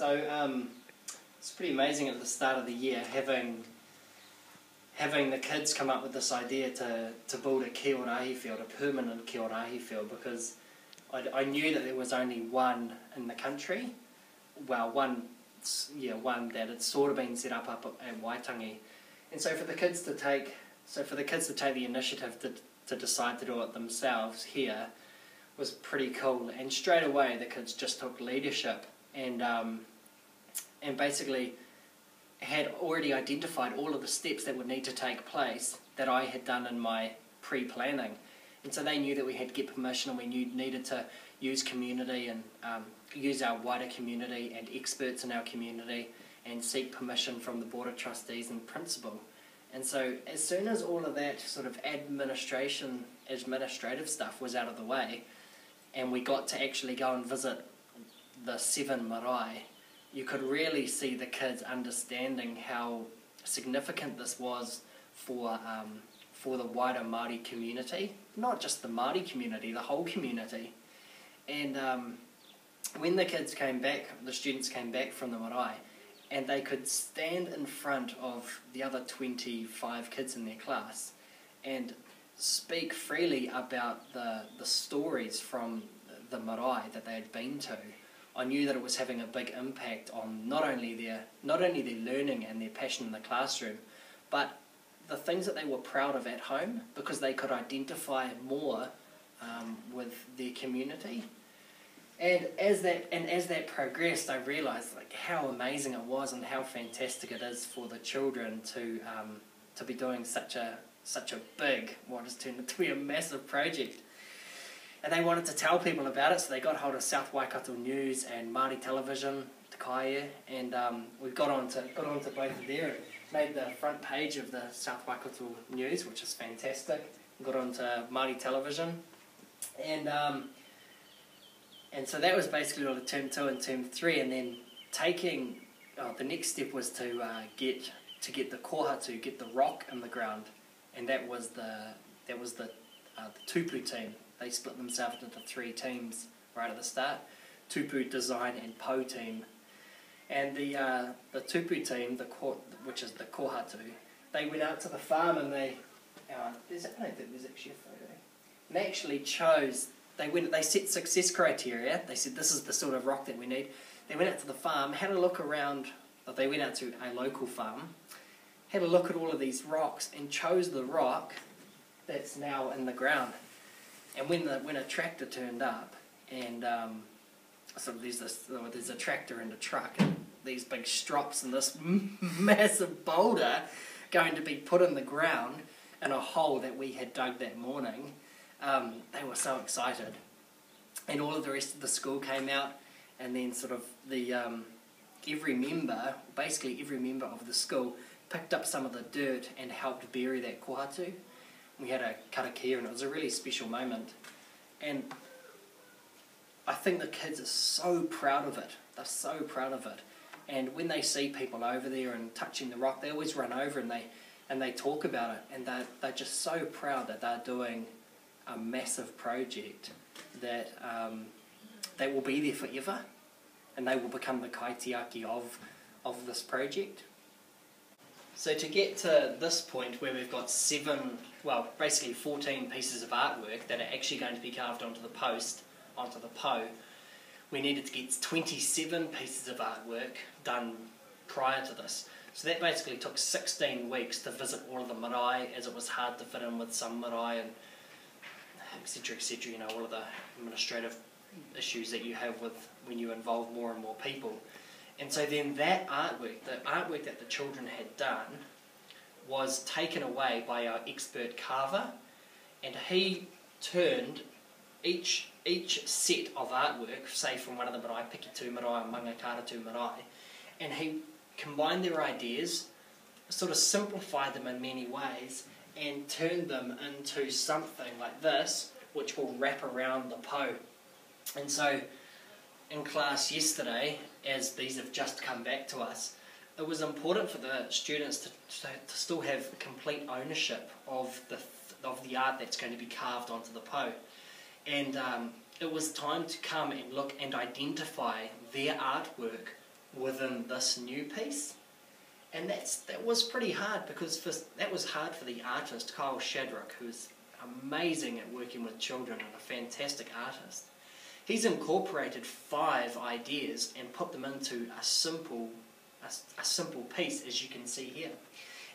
So it's pretty amazing at the start of the year having the kids come up with this idea to build a kia rahi field, a permanent kia rahi field, because I knew that there was only one in the country. Well, one that had sort of been set up at Waitangi, and so for the kids to take the initiative to decide to do it themselves here was pretty cool. And straight away the kids just took leadership and basically had already identified all of the steps that would need to take place that I had done in my pre-planning. And so they knew that we had to get permission, and we needed to use community and use our wider community and experts in our community and seek permission from the board of trustees and principal. And so as soon as all of that sort of administrative stuff was out of the way, and we got to actually go and visit the 7 marae, you could really see the kids understanding how significant this was for the wider Māori community, not just the Māori community, the whole community. And when the kids came back, the students came back from the marae, and they could stand in front of the other 25 kids in their class and speak freely about the stories from the marae that they had been to, I knew that it was having a big impact on not only their learning and their passion in the classroom, but the things that they were proud of at home, because they could identify more with their community. And as that progressed, I realised like how amazing it was and how fantastic it is for the children to be doing such a big, what has turned into be a massive project. And they wanted to tell people about it, so they got hold of South Waikato News and Māori Television, Te Kaia, and we got onto both of there and made the front page of the South Waikato News, which is fantastic. Got onto Māori Television, and so that was basically all of term 2 and term 3, and then the next step was to get the kohatu, get the rock in the ground, and that was the tupu team. They split themselves into 3 teams right at the start: tupu, design, and po team. And the tupu team, which is the kohatu, they went out to the farm and I don't think there's actually a photo. And they actually chose. They set success criteria. They said, this is the sort of rock that we need. They went out to the farm, had a look around. They went out to a local farm, had a look at all of these rocks, and chose the rock that's now in the ground. And when a tractor turned up, and so there's a tractor and a truck, and these big strops and this massive boulder going to be put in the ground in a hole that we had dug that morning, they were so excited. And all of the rest of the school came out, and then sort of every member of the school picked up some of the dirt and helped bury that kohatu. We had a karakia, and it was a really special moment. And I think the kids are so proud of it. They're so proud of it. And when they see people over there and touching the rock, they always run over and they talk about it. And they're just so proud that they're doing a massive project that will be there forever, and they will become the kaitiaki of this project. So to get to this point where we've got 14 pieces of artwork that are actually going to be carved onto the po, we needed to get 27 pieces of artwork done prior to this. So that basically took 16 weeks to visit all of the marae, as it was hard to fit in with some marae, and etc, etc, all of the administrative issues that you have with when you involve more and more people. And so then that artwork, the artwork that the children had done, was taken away by our expert carver, and he turned each set of artwork, say from one of the marae, Pikitu marae and Mangakaratu marae, and he combined their ideas, sort of simplified them in many ways, and turned them into something like this, which will wrap around the po. And so in class yesterday, as these have just come back to us, it was important for the students to still have complete ownership of the art that's going to be carved onto the po. And it was time to come and look and identify their artwork within this new piece. And that was pretty hard, because that was hard for the artist, Kyle Shadrock, who's amazing at working with children and a fantastic artist. He's incorporated 5 ideas and put them into a simple piece, as you can see here.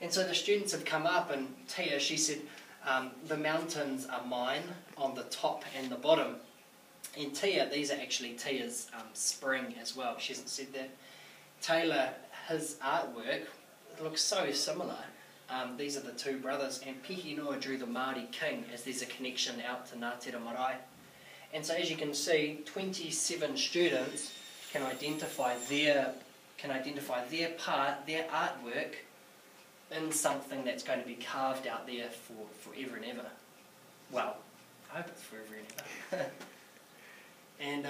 And so the students have come up, and Tia, she said, the mountains are mine on the top and the bottom. And Tia, these are actually Tia's spring as well. She hasn't said that. Taylor, his artwork looks so similar. These are the 2 brothers, and Pihi Noa drew the Māori king, as there's a connection out to Ngātera Marae. And so as you can see, 27 students can identify their part, their artwork, in something that's going to be carved out there for forever and ever. Well, I hope it's forever and ever. And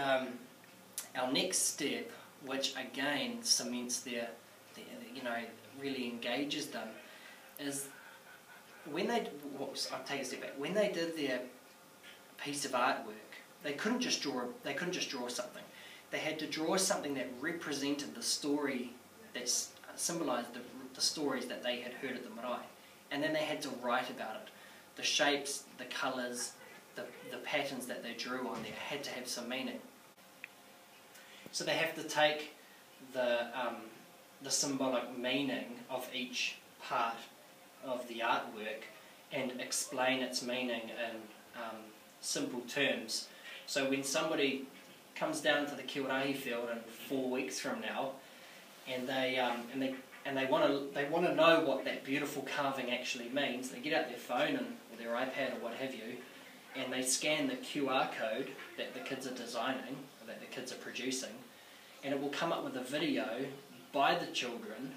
our next step, which again cements their really engages them, is when they, I'll take a step back, when they did their piece of artwork, they couldn't just draw something. They had to draw something that represented the story, that symbolised the stories that they had heard at the marae. And then they had to write about it. The shapes, the colours, the patterns that they drew on there had to have some meaning. So they have to take the symbolic meaning of each part of the artwork and explain its meaning in simple terms. So when somebody comes down to the Kirahi field in 4 weeks from now, and they want to know what that beautiful carving actually means, they get out their phone or their iPad or what have you, and they scan the QR code that the kids are designing, or that the kids are producing, and it will come up with a video by the children.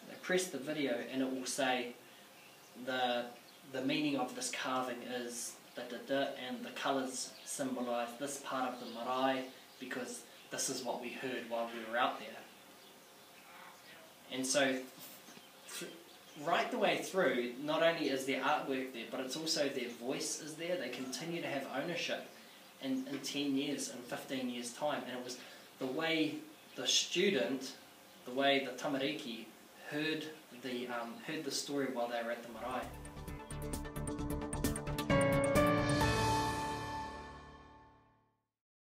They press the video and it will say the meaning of this carving is da-da-da, and the colours symbolise this part of the marae because this is what we heard while we were out there. And so right the way through, not only is their artwork there, but it's also their voice is there. They continue to have ownership in 10 years, in 15 years' time. And it was the way the student, the way the tamariki heard the story while they were at the marae.